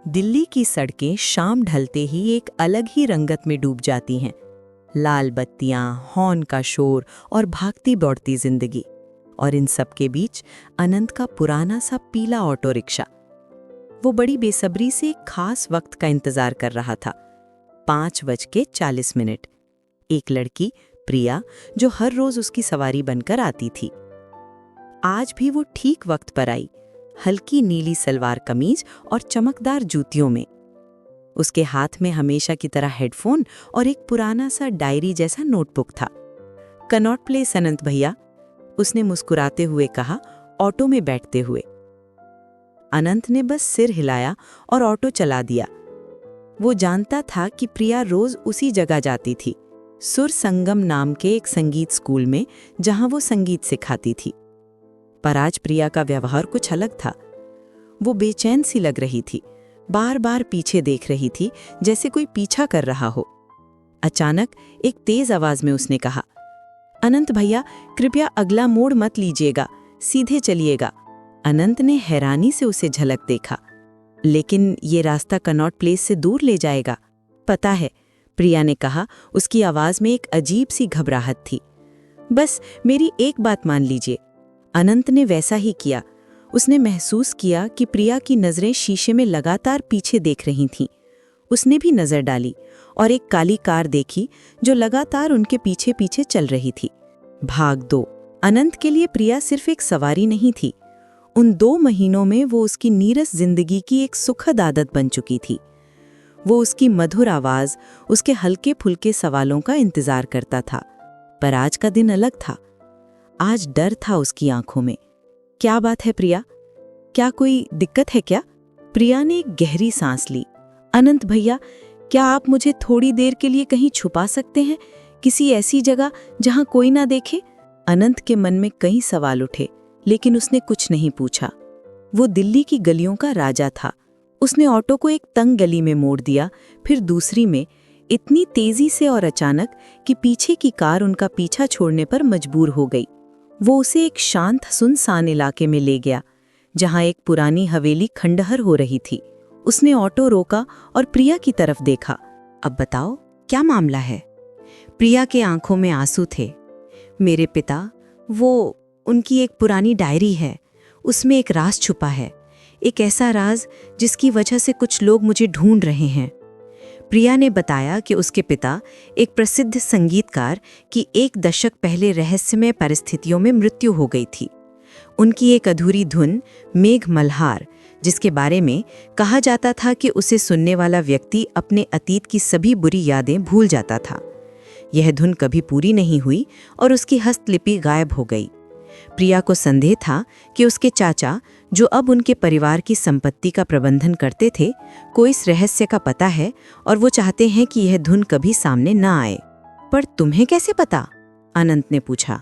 दिल्ली की सड़कें शाम ढलते ही एक अलग ही रंगत में डूब जाती हैं। लाल बत्तियां, हॉर्न का शोर और भागती दौड़ती जिंदगी। और इन सब के बीच अनंत का पुराना सा पीला ऑटो रिक्शा। वो बड़ी बेसब्री से एक खास वक्त का इंतजार कर रहा था। 5:40। एक लड़की, प्रिया, जो हर रोज उसकी सवारी बनकर आती थी, आज भी वो ठीक वक्त पर आई, हल्की नीली सलवार कमीज और चमकदार जूतियों में। उसके हाथ में हमेशा की तरह हेडफोन और एक पुराना सा डायरी जैसा नोटबुक था। कनॉट प्लेस अनंत भैया, उसने मुस्कुराते हुए कहा, ऑटो में बैठते हुए। अनंत ने बस सिर हिलाया और ऑटो चला दिया। वो जानता था कि प्रिया रोज उसी जगह जाती थी, सुर संगम नाम के एक संगीत स्कूल में, जहां वो संगीत सिखाती थी। पर आज प्रिया का व्यवहार कुछ अलग था। वो बेचैन सी लग रही थी, बार बार पीछे देख रही थी, जैसे कोई पीछा कर रहा हो। अचानक एक तेज आवाज में उसने कहा, अनंत भैया, कृपया अगला मोड़ मत लीजिएगा, सीधे चलिएगा। अनंत ने हैरानी से उसे झलक देखा। लेकिन ये रास्ता कनॉट प्लेस से दूर ले जाएगा। पता है, प्रिया ने कहा, उसकी आवाज में एक अजीब सी घबराहट थी। बस मेरी एक बात मान लीजिए। अनंत ने वैसा ही किया। उसने महसूस किया कि प्रिया की नजरें शीशे में लगातार पीछे देख रही थीं। उसने भी नजर डाली और एक काली कार देखी जो लगातार उनके पीछे पीछे चल रही थी। भाग 2। अनंत के लिए प्रिया सिर्फ एक सवारी नहीं थी। उन 2 महीनों में वो उसकी नीरस जिंदगी की एक सुखद आदत बन चुकी थी। वो उसकी मधुर आवाज, उसके हल्के फुल्के सवालों का इंतजार करता था। पर आज का दिन अलग था। आज डर था उसकी आंखों में। क्या बात है प्रिया? क्या कोई दिक्कत है क्या? प्रिया ने एक गहरी सांस ली। अनंत भैया, क्या आप मुझे थोड़ी देर के लिए कहीं छुपा सकते हैं, किसी ऐसी जगह जहां कोई ना देखे? अनंत के मन में कई सवाल उठे, लेकिन उसने कुछ नहीं पूछा। वो दिल्ली की गलियों का राजा था। उसने ऑटो को एक तंग गली में मोड़ दिया, फिर दूसरी में, इतनी तेजी से और अचानक कि पीछे की कार उनका पीछा छोड़ने पर मजबूर हो गई। वो उसे एक शांत सुनसान इलाके में ले गया, जहां एक पुरानी हवेली खंडहर हो रही थी। उसने ऑटो रोका और प्रिया की तरफ देखा। अब बताओ, क्या मामला है? प्रिया के आंखों में आंसू थे। मेरे पिता, उनकी एक पुरानी डायरी है, उसमें एक राज छुपा है, एक ऐसा राज जिसकी वजह से कुछ लोग मुझे ढूंढ रहे हैं। प्रिया ने बताया कि उसके पिता, एक प्रसिद्ध संगीतकार, की 1 दशक पहले रहस्यमय परिस्थितियों में मृत्यु हो गई थी। उनकी एक अधूरी धुन, मेघ मल्हार, जिसके बारे में कहा जाता था कि उसे सुनने वाला व्यक्ति अपने अतीत की सभी बुरी यादें भूल जाता था। यह धुन कभी पूरी नहीं हुई और उसकी हस्तलिपि गायब हो गई। प्रिया को संदेह था कि उसके चाचा, जो अब उनके परिवार की संपत्ति का प्रबंधन करते थे, को इस रहस्य का पता है और वो चाहते हैं कि यह धुन कभी सामने न आए। पर तुम्हें कैसे पता? अनंत ने पूछा।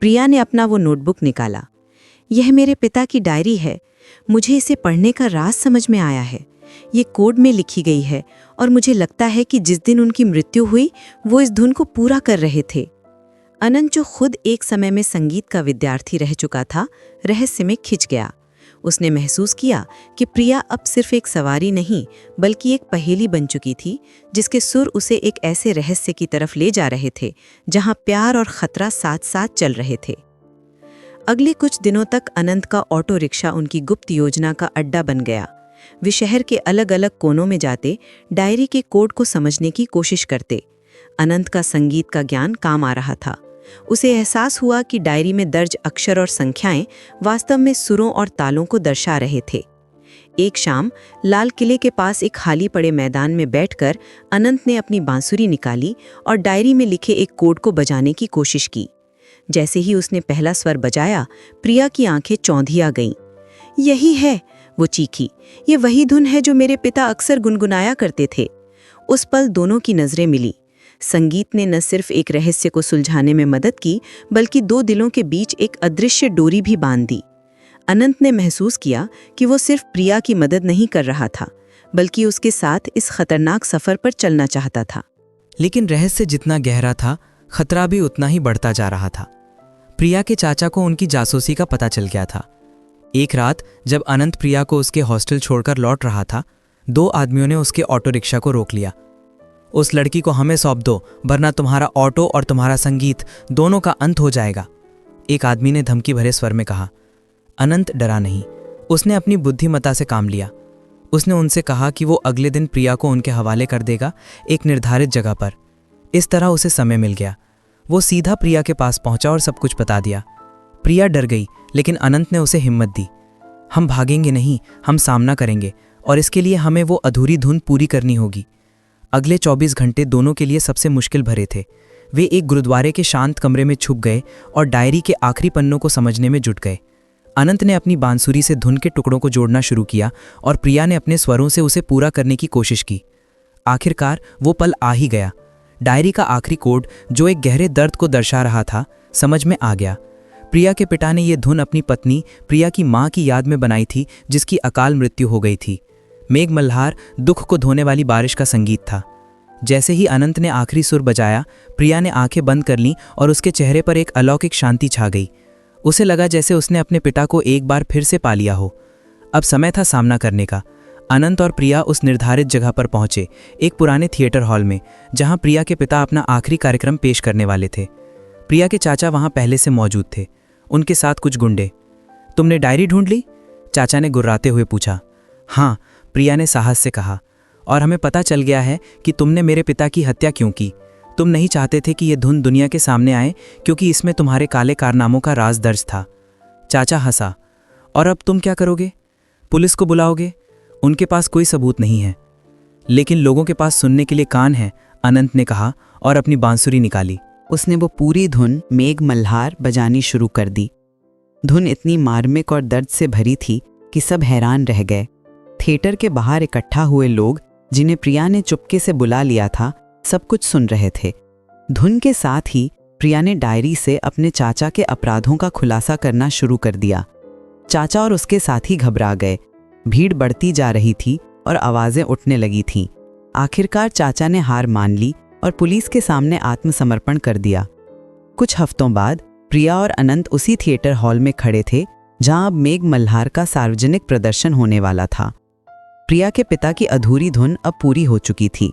प्रिया ने अपना वो नोटबुक निकाला। यह मेरे पिता की डायरी है। मुझे इसे पढ़ने का राज समझ में आया है। ये कोड में लिखी गई है और मुझे लगता है कि जिस दिन उनकी मृत्यु हुई, वो इस धुन को पूरा कर रहे थे। अनंत, जो खुद एक समय में संगीत का विद्यार्थी रह चुका था, रहस्य में खिंच गया। उसने महसूस किया कि प्रिया अब सिर्फ एक सवारी नहीं, बल्कि एक पहेली बन चुकी थी, जिसके सुर उसे एक ऐसे रहस्य की तरफ ले जा रहे थे, जहां प्यार और खतरा साथ साथ चल रहे थे। अगले कुछ दिनों तक अनंत का ऑटो रिक्शा उनकी गुप्त योजना का अड्डा बन गया। वे शहर के अलग अलग कोनों में जाते, डायरी के कोड को समझने की कोशिश करते। अनंत का संगीत का ज्ञान काम आ रहा था। उसे एहसास हुआ कि डायरी में दर्ज अक्षर और संख्याएं वास्तव में सुरों और तालों को दर्शा रहे थे। एक शाम लाल किले के पास एक खाली पड़े मैदान में बैठकर अनंत ने अपनी बांसुरी निकाली और डायरी में लिखे एक कोड को बजाने की कोशिश की। जैसे ही उसने पहला स्वर बजाया, प्रिया की आंखें चौंधिया गईं। यही है, वो चीखी, ये वही धुन है जो मेरे पिता अक्सर गुनगुनाया करते थे। उस पल दोनों की नजरें मिली। संगीत ने न सिर्फ एक रहस्य को सुलझाने में मदद की, बल्कि 2 दिलों के बीच एक अदृश्य डोरी भी बांध दी। अनंत ने महसूस किया कि वो सिर्फ प्रिया की मदद नहीं कर रहा था, बल्कि उसके साथ इस खतरनाक सफर पर चलना चाहता था। लेकिन रहस्य जितना गहरा था, खतरा भी उतना ही बढ़ता जा रहा था। प्रिया के चाचा को उनकी जासूसी का पता चल गया था। एक रात जब अनंत प्रिया को उसके हॉस्टल छोड़कर लौट रहा था, 2 आदमियों ने उसके ऑटो रिक्शा को रोक लिया। उस लड़की को हमें सौंप दो, वरना तुम्हारा ऑटो और तुम्हारा संगीत दोनों का अंत हो जाएगा, एक आदमी ने धमकी भरे स्वर में कहा। अनंत डरा नहीं, उसने अपनी बुद्धिमत्ता से काम लिया। उसने उनसे कहा कि वो अगले दिन प्रिया को उनके हवाले कर देगा, एक निर्धारित जगह पर। इस तरह उसे समय मिल गया। वो सीधा प्रिया के पास पहुंचा और सब कुछ बता दिया। प्रिया डर गई, लेकिन अनंत ने उसे हिम्मत दी। हम भागेंगे नहीं, हम सामना करेंगे, और इसके लिए हमें वो अधूरी धुन पूरी करनी होगी। अगले 24 घंटे दोनों के लिए सबसे मुश्किल भरे थे। वे एक गुरुद्वारे के शांत कमरे में छुप गए और डायरी के आखिरी पन्नों को समझने में जुट गए। अनंत ने अपनी बांसुरी से धुन के टुकड़ों को जोड़ना शुरू किया और प्रिया ने अपने स्वरों से उसे पूरा करने की कोशिश की। आखिरकार वो पल आ ही गया। डायरी का आखिरी कोड, जो एक गहरे दर्द को दर्शा रहा था, समझ में आ गया। प्रिया के पिता ने यह धुन अपनी पत्नी प्रिया की मां की याद में बनाई थी, जिसकी अकाल मृत्यु हो गई थी। मेघ मल्हार दुख को धोने वाली बारिश का संगीत था। जैसे ही अनंत ने आखिरी सुर बजाया, प्रिया ने आंखें बंद कर लीं और उसके चेहरे पर एक अलौकिक शांति छा गई। उसे लगा जैसे उसने अपने पिता को एक बार फिर से पा लिया हो। अब समय था सामना करने का। अनंत और प्रिया उस निर्धारित जगह पर पहुंचे, एक पुराने थिएटर हॉल में, जहां प्रिया के पिता अपना आखिरी कार्यक्रम पेश करने वाले थे। प्रिया के चाचा वहां पहले से मौजूद थे, उनके साथ कुछ गुंडे। तुमने डायरी ढूंढ ली? चाचा ने गुर्राते हुए पूछा। हाँ, प्रिया ने साहस से कहा, और हमें पता चल गया है कि तुमने मेरे पिता की हत्या क्यों की। तुम नहीं चाहते थे कि यह धुन दुनिया के सामने आए, क्योंकि इसमें तुम्हारे काले कारनामों का राज दर्ज था। चाचा हंसा। और अब तुम क्या करोगे? पुलिस को बुलाओगे? उनके पास कोई सबूत नहीं है, लेकिन लोगों के पास सुनने के लिए कान है, अनंत ने कहा और अपनी बांसुरी निकाली। उसने वो पूरी धुन मेघ मल्हार बजानी शुरू कर दी। धुन इतनी मार्मिक और दर्द से भरी थी कि सब हैरान रह गए। थिएटर के बाहर इकट्ठा हुए लोग, जिन्हें प्रिया ने चुपके से बुला लिया था, सब कुछ सुन रहे थे। धुन के साथ ही प्रिया ने डायरी से अपने चाचा के अपराधों का खुलासा करना शुरू कर दिया। चाचा और उसके साथी घबरा गए। भीड़ बढ़ती जा रही थी और आवाजें उठने लगी थीं। आखिरकार चाचा ने हार मान ली और पुलिस के सामने आत्मसमर्पण कर दिया। कुछ हफ्तों बाद प्रिया और अनंत उसी थिएटर हॉल में खड़े थे, जहां अब मेघ मल्हार का सार्वजनिक प्रदर्शन होने वाला था। प्रिया के पिता की अधूरी धुन अब पूरी हो चुकी थी।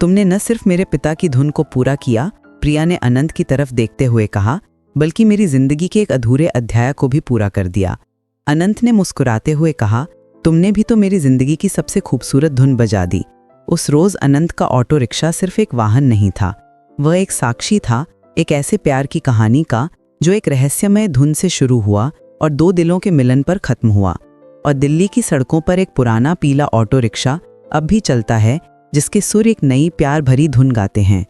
तुमने न सिर्फ मेरे पिता की धुन को पूरा किया, प्रिया ने अनंत की तरफ देखते हुए कहा, बल्कि मेरी जिंदगी के एक अधूरे अध्याय को भी पूरा कर दिया। अनंत ने मुस्कुराते हुए कहा, तुमने भी तो मेरी जिंदगी की सबसे खूबसूरत धुन बजा दी। उस रोज अनंत का ऑटो रिक्शा सिर्फ एक वाहन नहीं था, वह एक साक्षी था, एक ऐसे प्यार की कहानी का जो एक रहस्यमय धुन से शुरू हुआ और 2 दिलों के मिलन पर खत्म हुआ। और दिल्ली की सड़कों पर एक पुराना पीला ऑटो रिक्शा अब भी चलता है, जिसके सुर एक नई प्यार भरी धुन गाते हैं।